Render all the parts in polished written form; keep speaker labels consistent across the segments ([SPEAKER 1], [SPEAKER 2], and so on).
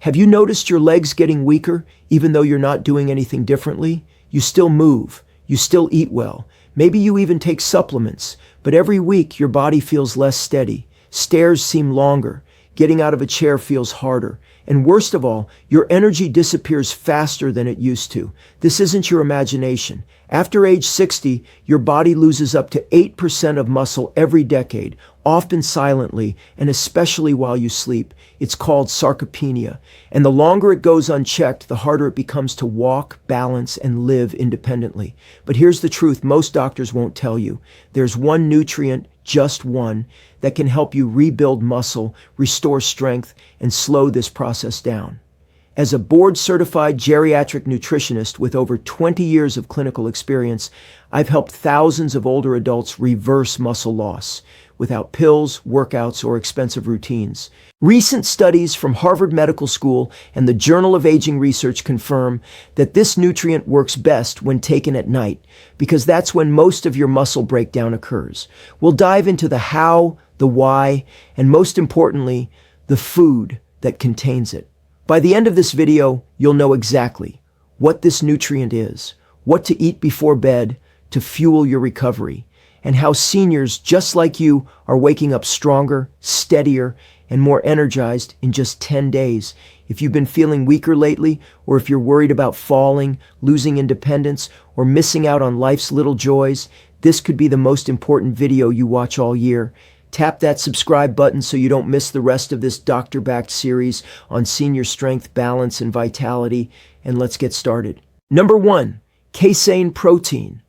[SPEAKER 1] Have you noticed your legs getting weaker, even though you're not doing anything differently? You still move, you still eat well. Maybe you even take supplements, but every week your body feels less steady. Stairs seem longer. Getting out of a chair feels harder. And worst of all, your energy disappears faster than it used to. This isn't your imagination. After age 60, your body loses up to 8% of muscle every decade, often silently, and especially while you sleep. It's called sarcopenia. And the longer it goes unchecked, the harder it becomes to walk, balance, and live independently. But here's the truth most doctors won't tell you. There's one nutrient, just one, that can help you rebuild muscle, restore strength, and slow this process down. As a board-certified geriatric nutritionist with over 20 years of clinical experience, I've helped thousands of older adults reverse muscle loss without pills, workouts, or expensive routines. Recent studies from Harvard Medical School and the Journal of Aging Research confirm that this nutrient works best when taken at night, because that's when most of your muscle breakdown occurs. We'll dive into the how, the why, and most importantly, the food that contains it. By the end of this video, you'll know exactly what this nutrient is, what to eat before bed to fuel your recovery, and how seniors just like you are waking up stronger, steadier, and more energized in just 10 days. If you've been feeling weaker lately, or if you're worried about falling, losing independence, or missing out on life's little joys, this could be the most important video you watch all year. Tap that subscribe button so you don't miss the rest of this doctor-backed series on senior strength, balance, and vitality. And let's get started. Number 1, casein protein.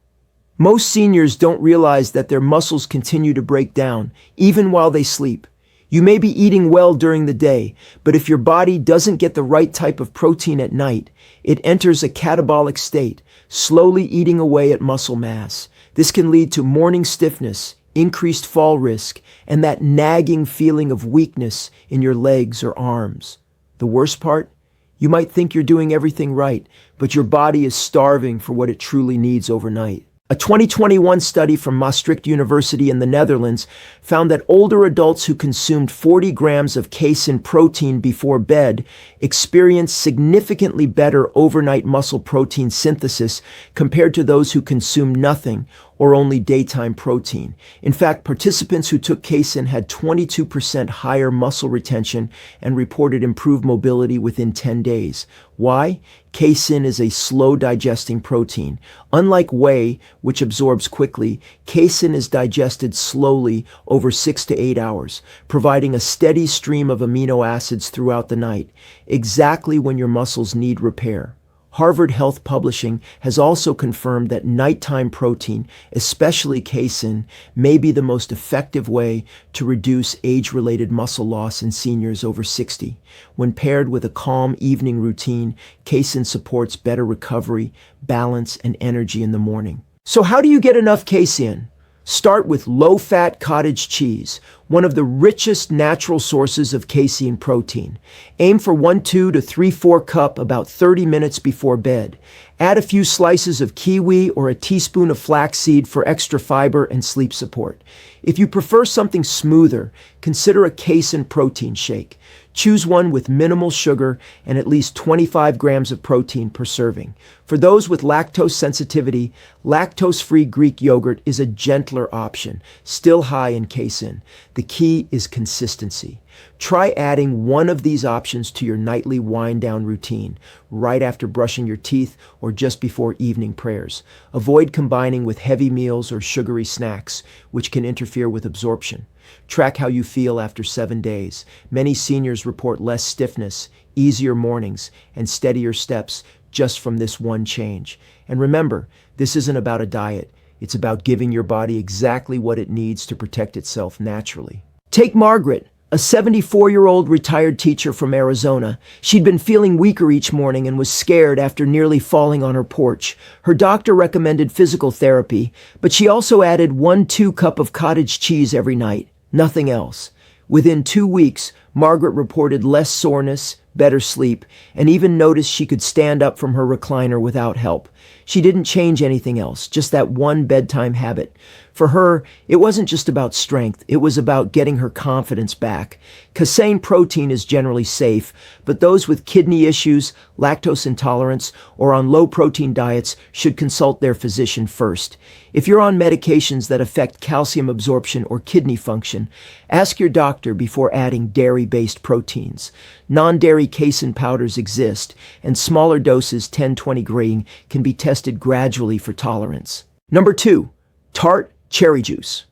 [SPEAKER 1] Most seniors don't realize that their muscles continue to break down, even while they sleep. You may be eating well during the day, but if your body doesn't get the right type of protein at night, it enters a catabolic state, slowly eating away at muscle mass. This can lead to morning stiffness, increased fall risk, and that nagging feeling of weakness in your legs or arms. The worst part? You might think you're doing everything right, but your body is starving for what it truly needs overnight. A 2021 study from Maastricht University in the Netherlands found that older adults who consumed 40 grams of casein protein before bed experienced significantly better overnight muscle protein synthesis compared to those who consumed nothing or only daytime protein. In fact, participants who took casein had 22% higher muscle retention and reported improved mobility within 10 days. Why? Casein is a slow-digesting protein. Unlike whey, which absorbs quickly, casein is digested slowly over 6 to 8 hours, providing a steady stream of amino acids throughout the night, exactly when your muscles need repair. Harvard Health Publishing has also confirmed that nighttime protein, especially casein, may be the most effective way to reduce age-related muscle loss in seniors over 60. When paired with a calm evening routine, casein supports better recovery, balance, and energy in the morning. So how do you get enough casein? Start with low-fat cottage cheese, one of the richest natural sources of casein protein. Aim for 1/2 to 3/4 cup about 30 minutes before bed. Add a few slices of kiwi or a teaspoon of flaxseed for extra fiber and sleep support. If you prefer something smoother, consider a casein protein shake. Choose one with minimal sugar and at least 25 grams of protein per serving. For those with lactose sensitivity, lactose-free Greek yogurt is a gentler option, still high in casein. The key is consistency. Try adding one of these options to your nightly wind-down routine, right after brushing your teeth or just before evening prayers. Avoid combining with heavy meals or sugary snacks, which can interfere with absorption. Track how you feel after 7 days. Many seniors report less stiffness, easier mornings, and steadier steps just from this one change. And remember, this isn't about a diet. It's about giving your body exactly what it needs to protect itself naturally. Take Margaret, a 74-year-old retired teacher from Arizona. She'd been feeling weaker each morning and was scared after nearly falling on her porch. Her doctor recommended physical therapy, but she also added 1-2 cup of cottage cheese every night. Nothing else. Within 2 weeks, Margaret reported less soreness, better sleep, and even noticed she could stand up from her recliner without help. She didn't change anything else, just that one bedtime habit. For her, it wasn't just about strength, it was about getting her confidence back. Casein protein is generally safe, but those with kidney issues, lactose intolerance, or on low-protein diets should consult their physician first. If you're on medications that affect calcium absorption or kidney function, ask your doctor before adding dairy-based proteins. Non-dairy casein powders exist, and smaller doses, 10-20 grain, can be tested gradually for tolerance. Number 2. Tart cherry juice.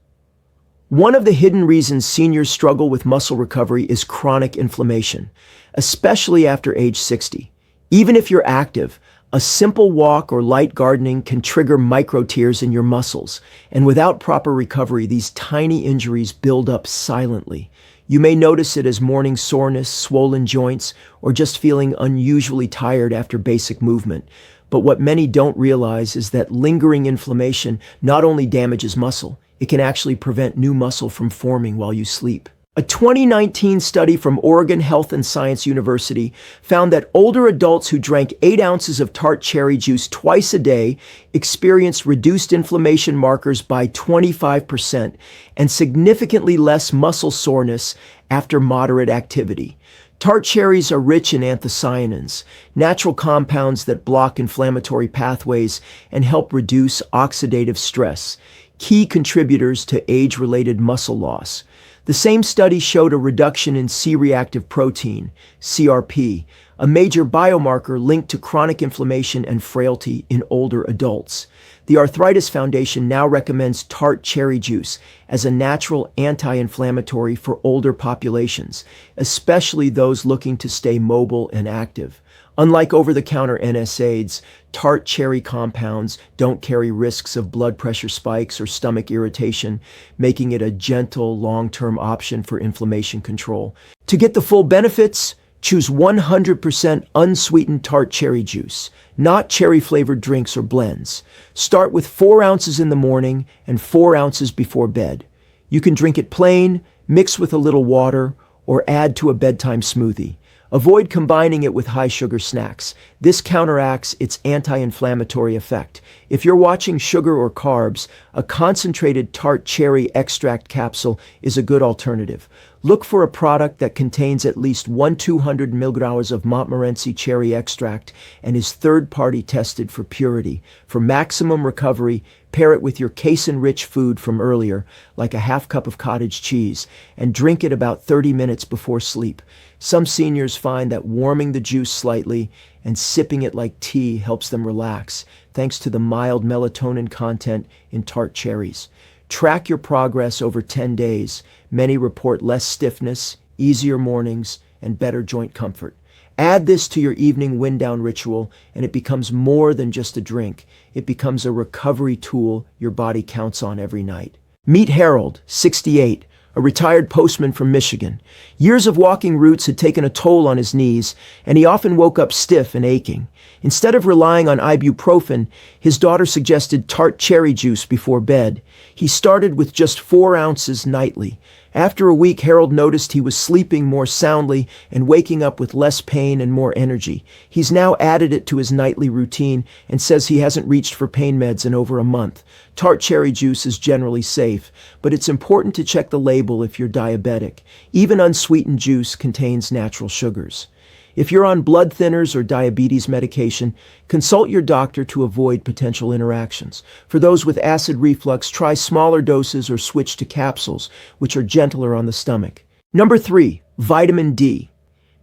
[SPEAKER 1] One of the hidden reasons seniors struggle with muscle recovery is chronic inflammation, especially after age 60. Even if you're active, a simple walk or light gardening can trigger micro tears in your muscles, and without proper recovery, these tiny injuries build up silently. You may notice it as morning soreness, swollen joints, or just feeling unusually tired after basic movement. But what many don't realize is that lingering inflammation not only damages muscle, it can actually prevent new muscle from forming while you sleep. A 2019 study from Oregon Health and Science University found that older adults who drank 8 ounces of tart cherry juice twice a day experienced reduced inflammation markers by 25% and significantly less muscle soreness after moderate activity. Tart cherries are rich in anthocyanins, natural compounds that block inflammatory pathways and help reduce oxidative stress, key contributors to age-related muscle loss. The same study showed a reduction in C-reactive protein, CRP, a major biomarker linked to chronic inflammation and frailty in older adults. The Arthritis Foundation now recommends tart cherry juice as a natural anti-inflammatory for older populations, especially those looking to stay mobile and active. Unlike over-the-counter NSAIDs, tart cherry compounds don't carry risks of blood pressure spikes or stomach irritation, making it a gentle, long-term option for inflammation control. To get the full benefits, choose 100% unsweetened tart cherry juice, not cherry-flavored drinks or blends. Start with 4 ounces in the morning and 4 ounces before bed. You can drink it plain, mix with a little water, or add to a bedtime smoothie. Avoid combining it with high-sugar snacks. This counteracts its anti-inflammatory effect. If you're watching sugar or carbs, a concentrated tart cherry extract capsule is a good alternative. Look for a product that contains at least 200 milligrams of Montmorency cherry extract and is third-party tested for purity. For maximum recovery, pair it with your casein-rich food from earlier, like a half cup of cottage cheese, and drink it about 30 minutes before sleep. Some seniors find that warming the juice slightly and sipping it like tea helps them relax, thanks to the mild melatonin content in tart cherries. Track your progress over 10 days. Many report less stiffness, easier mornings, and better joint comfort. Add this to your evening wind-down ritual, and it becomes more than just a drink. It becomes a recovery tool your body counts on every night. Meet Harold, 68, a retired postman from Michigan. Years of walking routes had taken a toll on his knees, and he often woke up stiff and aching. Instead of relying on ibuprofen, his daughter suggested tart cherry juice before bed. He started with just 4 ounces nightly. After a week, Harold noticed he was sleeping more soundly and waking up with less pain and more energy. He's now added it to his nightly routine and says he hasn't reached for pain meds in over a month. Tart cherry juice is generally safe, but it's important to check the label if you're diabetic. Even unsweetened juice contains natural sugars. If you're on blood thinners or diabetes medication, consult your doctor to avoid potential interactions. For those with acid reflux, try smaller doses or switch to capsules, which are gentler on the stomach. Number 3, vitamin D.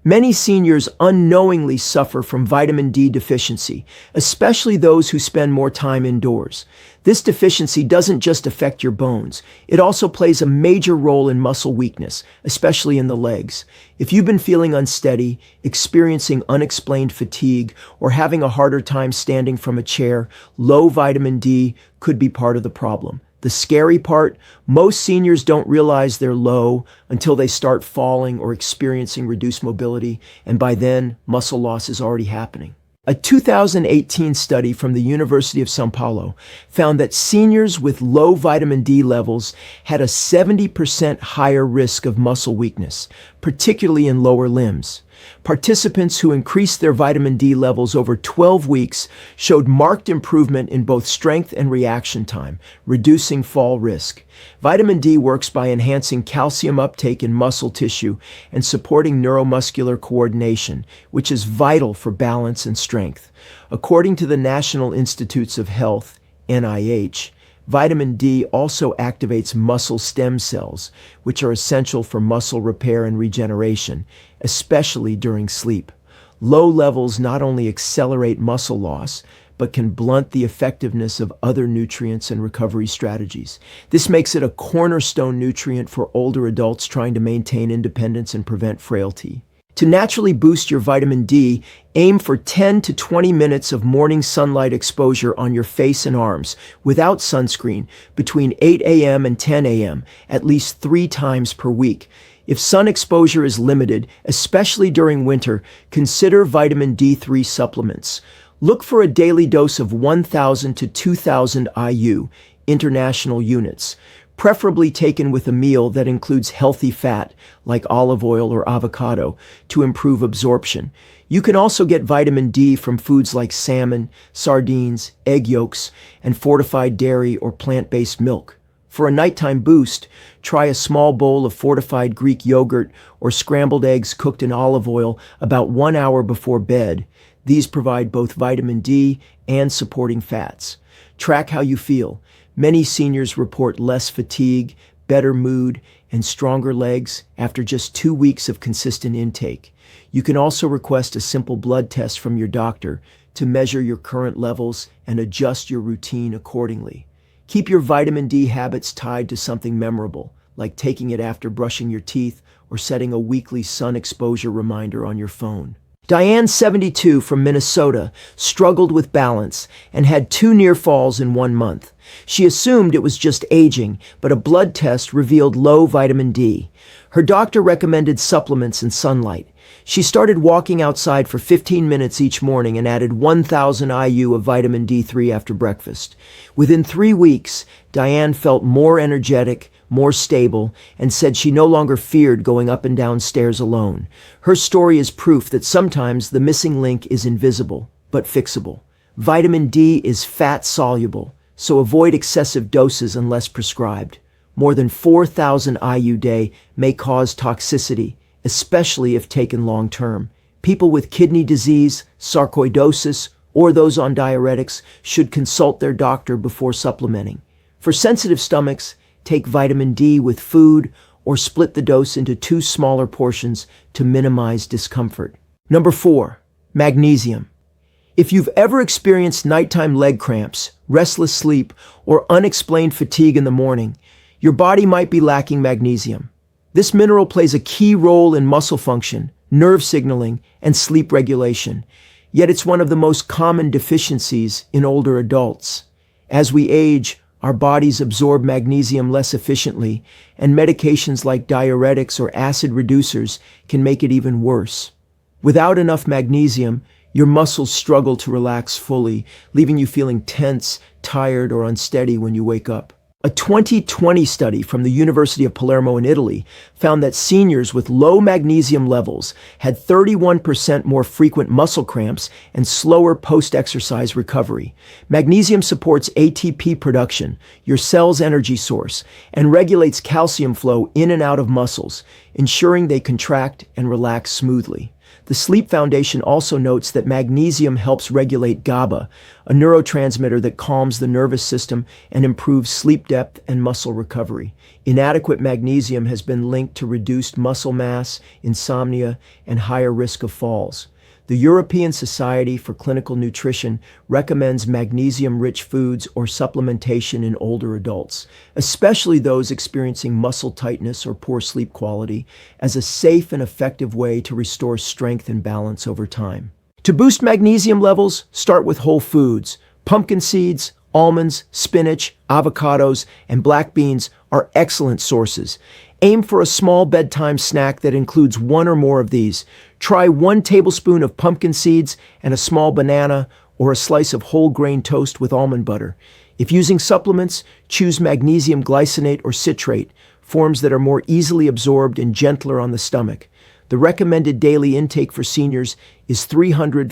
[SPEAKER 1] Many seniors unknowingly suffer from vitamin D deficiency, especially those who spend more time indoors. This deficiency doesn't just affect your bones. It also plays a major role in muscle weakness, especially in the legs. If you've been feeling unsteady, experiencing unexplained fatigue, or having a harder time standing from a chair, low vitamin D could be part of the problem. The scary part, most seniors don't realize they're low until they start falling or experiencing reduced mobility, and by then, muscle loss is already happening. A 2018 study from the University of São Paulo found that seniors with low vitamin D levels had a 70% higher risk of muscle weakness, particularly in lower limbs. Participants who increased their vitamin D levels over 12 weeks showed marked improvement in both strength and reaction time, reducing fall risk. Vitamin D works by enhancing calcium uptake in muscle tissue and supporting neuromuscular coordination, which is vital for balance and strength. According to the National Institutes of Health, NIH, vitamin D also activates muscle stem cells, which are essential for muscle repair and regeneration, especially during sleep. Low levels not only accelerate muscle loss, but can blunt the effectiveness of other nutrients and recovery strategies. This makes it a cornerstone nutrient for older adults trying to maintain independence and prevent frailty. To naturally boost your vitamin D, aim for 10 to 20 minutes of morning sunlight exposure on your face and arms without sunscreen between 8 a.m. and 10 a.m. at least 3 times per week. If sun exposure is limited, especially during winter, consider vitamin D3 supplements. Look for a daily dose of 1,000 to 2,000 IU, international units, preferably taken with a meal that includes healthy fat, like olive oil or avocado, to improve absorption. You can also get vitamin D from foods like salmon, sardines, egg yolks, and fortified dairy or plant-based milk. For a nighttime boost, try a small bowl of fortified Greek yogurt or scrambled eggs cooked in olive oil about 1 hour before bed. These provide both vitamin D and supporting fats. Track how you feel. Many seniors report less fatigue, better mood, and stronger legs after just 2 weeks of consistent intake. You can also request a simple blood test from your doctor to measure your current levels and adjust your routine accordingly. Keep your vitamin D habits tied to something memorable, like taking it after brushing your teeth or setting a weekly sun exposure reminder on your phone. Diane, 72, from Minnesota, struggled with balance and had 2 near falls in 1 month. She assumed it was just aging, but a blood test revealed low vitamin D. Her doctor recommended supplements and sunlight. She started walking outside for 15 minutes each morning and added 1,000 IU of vitamin D3 after breakfast. Within 3 weeks, Diane felt more energetic, more stable, and said she no longer feared going up and down stairs alone. Her story is proof that sometimes the missing link is invisible, but fixable. Vitamin D is fat-soluble, so avoid excessive doses unless prescribed. More than 4,000 IU day may cause toxicity, especially if taken long-term. People with kidney disease, sarcoidosis, or those on diuretics should consult their doctor before supplementing. For sensitive stomachs, take vitamin D with food or split the dose into 2 smaller portions to minimize discomfort. Number 4, magnesium. If you've ever experienced nighttime leg cramps, restless sleep, or unexplained fatigue in the morning, your body might be lacking magnesium. This mineral plays a key role in muscle function, nerve signaling, and sleep regulation, yet it's one of the most common deficiencies in older adults. As we age, our bodies absorb magnesium less efficiently, and medications like diuretics or acid reducers can make it even worse. Without enough magnesium, your muscles struggle to relax fully, leaving you feeling tense, tired, or unsteady when you wake up. A 2020 study from the University of Palermo in Italy found that seniors with low magnesium levels had 31% more frequent muscle cramps and slower post-exercise recovery. Magnesium supports ATP production, your cell's energy source, and regulates calcium flow in and out of muscles, ensuring they contract and relax smoothly. The Sleep Foundation also notes that magnesium helps regulate GABA, a neurotransmitter that calms the nervous system and improves sleep depth and muscle recovery. Inadequate magnesium has been linked to reduced muscle mass, insomnia, and higher risk of falls. The European Society for Clinical Nutrition recommends magnesium-rich foods or supplementation in older adults, especially those experiencing muscle tightness or poor sleep quality, as a safe and effective way to restore strength and balance over time. To boost magnesium levels, start with whole foods. Pumpkin seeds, almonds, spinach, avocados, and black beans are excellent sources. Aim for a small bedtime snack that includes 1 or more of these. Try 1 tablespoon of pumpkin seeds and a small banana or a slice of whole grain toast with almond butter. If using supplements, choose magnesium glycinate or citrate, forms that are more easily absorbed and gentler on the stomach. The recommended daily intake for seniors is 300-400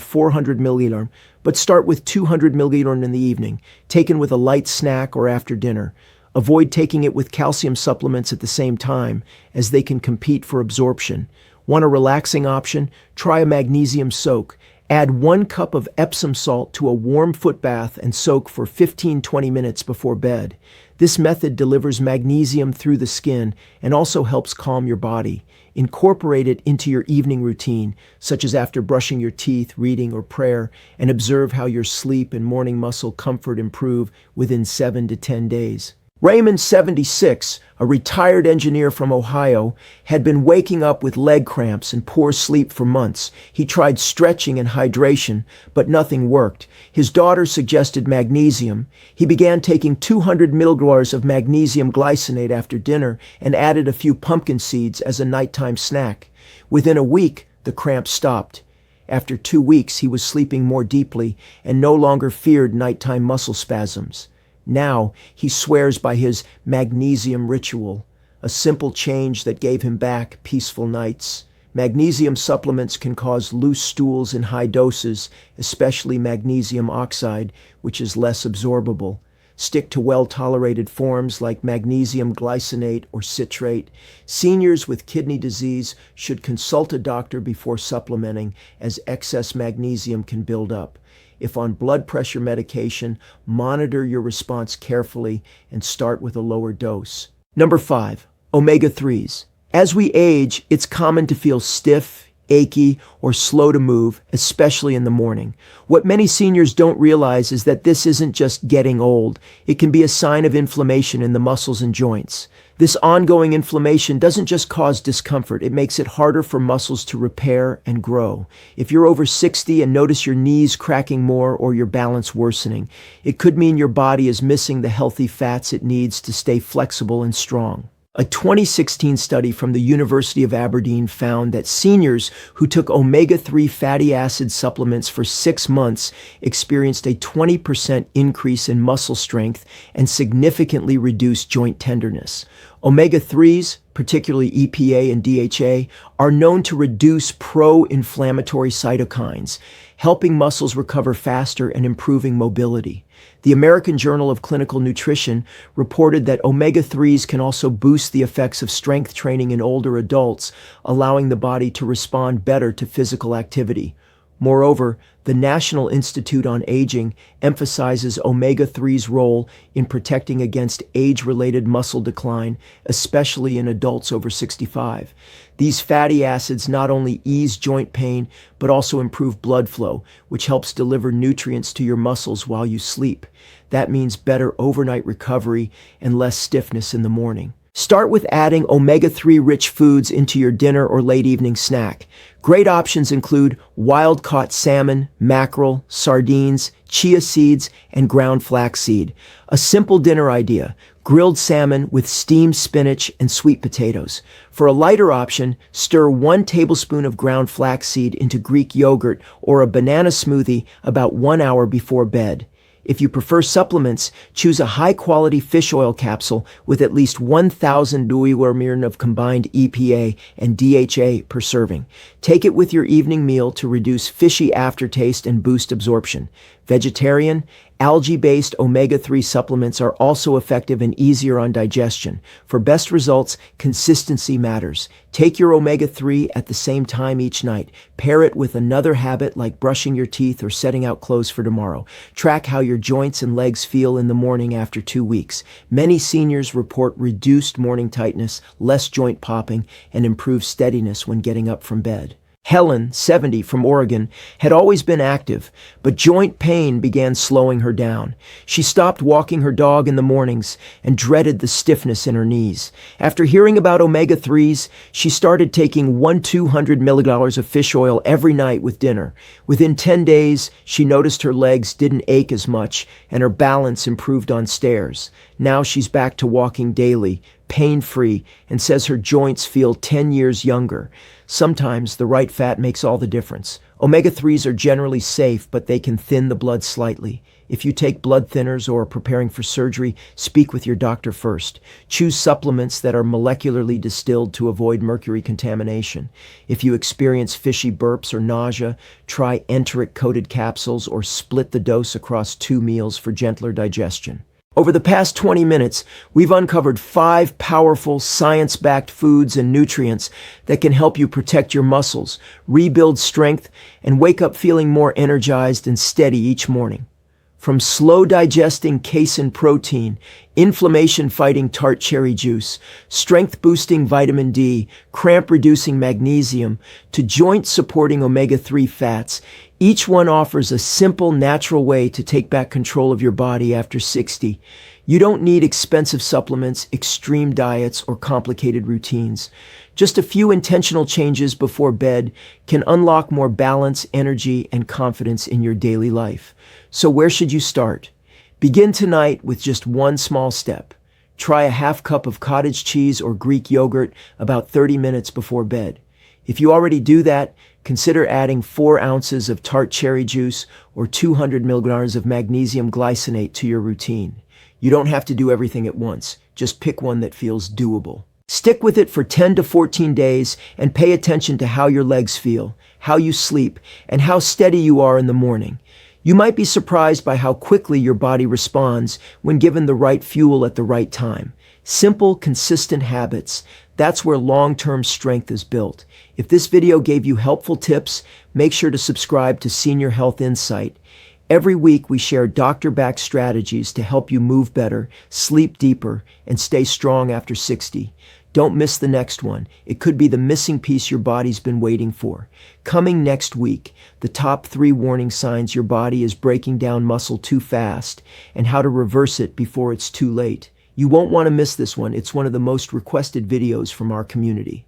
[SPEAKER 1] milliliter, but start with 200 milliliter in the evening, taken with a light snack or after dinner. Avoid taking it with calcium supplements at the same time, as they can compete for absorption. Want a relaxing option? Try a magnesium soak. Add 1 cup of Epsom salt to a warm foot bath and soak for 15-20 minutes before bed. This method delivers magnesium through the skin and also helps calm your body. Incorporate it into your evening routine, such as after brushing your teeth, reading, or prayer, and observe how your sleep and morning muscle comfort improve within 7 to 10 days. Raymond, 76, a retired engineer from Ohio, had been waking up with leg cramps and poor sleep for months. He tried stretching and hydration, but nothing worked. His daughter suggested magnesium. He began taking 200 milliliters of magnesium glycinate after dinner and added a few pumpkin seeds as a nighttime snack. Within a week, the cramps stopped. After 2 weeks, he was sleeping more deeply and no longer feared nighttime muscle spasms. Now, he swears by his magnesium ritual, a simple change that gave him back peaceful nights. Magnesium supplements can cause loose stools in high doses, especially magnesium oxide, which is less absorbable. Stick to well-tolerated forms like magnesium glycinate or citrate. Seniors with kidney disease should consult a doctor before supplementing, as excess magnesium can build up. If on blood pressure medication, monitor your response carefully and start with a lower dose. Number 5, omega-3s. As we age, it's common to feel stiff, achy, or slow to move, especially in the morning. What many seniors don't realize is that this isn't just getting old. It can be a sign of inflammation in the muscles and joints. This ongoing inflammation doesn't just cause discomfort, it makes it harder for muscles to repair and grow. If you're over 60 and notice your knees cracking more or your balance worsening, it could mean your body is missing the healthy fats it needs to stay flexible and strong. A 2016 study from the University of Aberdeen found that seniors who took omega-3 fatty acid supplements for 6 months experienced a 20% increase in muscle strength and significantly reduced joint tenderness. Omega-3s, particularly EPA and DHA, are known to reduce pro-inflammatory cytokines, helping muscles recover faster and improving mobility. The American Journal of Clinical Nutrition reported that omega-3s can also boost the effects of strength training in older adults, allowing the body to respond better to physical activity. Moreover, the National Institute on Aging emphasizes omega-3's role in protecting against age-related muscle decline, especially in adults over 65. These fatty acids not only ease joint pain, but also improve blood flow, which helps deliver nutrients to your muscles while you sleep. That means better overnight recovery and less stiffness in the morning. Start with adding omega-3 rich foods into your dinner or late evening snack. Great options include wild-caught salmon, mackerel, sardines, chia seeds, and ground flaxseed. A simple dinner idea: grilled salmon with steamed spinach and sweet potatoes. For a lighter option, stir 1 tablespoon of ground flaxseed into Greek yogurt or a banana smoothie about 1 hour before bed. If you prefer supplements, choose a high-quality fish oil capsule with at least 1,000 milliliters of combined EPA and DHA per serving. Take it with your evening meal to reduce fishy aftertaste and boost absorption. Vegetarian, algae-based omega-3 supplements are also effective and easier on digestion. For best results, consistency matters. Take your omega-3 at the same time each night. Pair it with another habit like brushing your teeth or setting out clothes for tomorrow. Track how your joints and legs feel in the morning after 2 weeks. Many seniors report reduced morning tightness, less joint popping, and improved steadiness when getting up from bed. Helen, 70, from Oregon, had always been active, but joint pain began slowing her down. She stopped walking her dog in the mornings and dreaded the stiffness in her knees. After hearing about omega-3s, she started taking 200 milliliters of fish oil every night with dinner. Within 10 days, she noticed her legs didn't ache as much and her balance improved on stairs. Now she's back to walking daily, pain-free, and says her joints feel 10 years younger. Sometimes the right fat makes all the difference. Omega-3s are generally safe, but they can thin the blood slightly. If you take blood thinners or are preparing for surgery, speak with your doctor first. Choose supplements that are molecularly distilled to avoid mercury contamination. If you experience fishy burps or nausea, try enteric-coated capsules or split the dose across 2 meals for gentler digestion. Over the past 20 minutes, we've uncovered 5 powerful, science-backed foods and nutrients that can help you protect your muscles, rebuild strength, and wake up feeling more energized and steady each morning. From slow-digesting casein protein, inflammation-fighting tart cherry juice, strength-boosting vitamin D, cramp-reducing magnesium, to joint-supporting omega-3 fats, each one offers a simple, natural way to take back control of your body after 60. You don't need expensive supplements, extreme diets, or complicated routines. Just a few intentional changes before bed can unlock more balance, energy, and confidence in your daily life. So where should you start? Begin tonight with just one small step. Try a half cup of cottage cheese or Greek yogurt about 30 minutes before bed. If you already do that, consider adding 4 ounces of tart cherry juice or 200 milligrams of magnesium glycinate to your routine. You don't have to do everything at once. Just pick one that feels doable. Stick with it for 10 to 14 days and pay attention to how your legs feel, how you sleep, and how steady you are in the morning. You might be surprised by how quickly your body responds when given the right fuel at the right time. Simple, consistent habits. That's where long-term strength is built. If this video gave you helpful tips, make sure to subscribe to Senior Health Insight. Every week, we share doctor-backed strategies to help you move better, sleep deeper, and stay strong after 60. Don't miss the next one. It could be the missing piece your body's been waiting for. Coming next week, the top 3 warning signs your body is breaking down muscle too fast and how to reverse it before it's too late. You won't want to miss this one. It's one of the most requested videos from our community.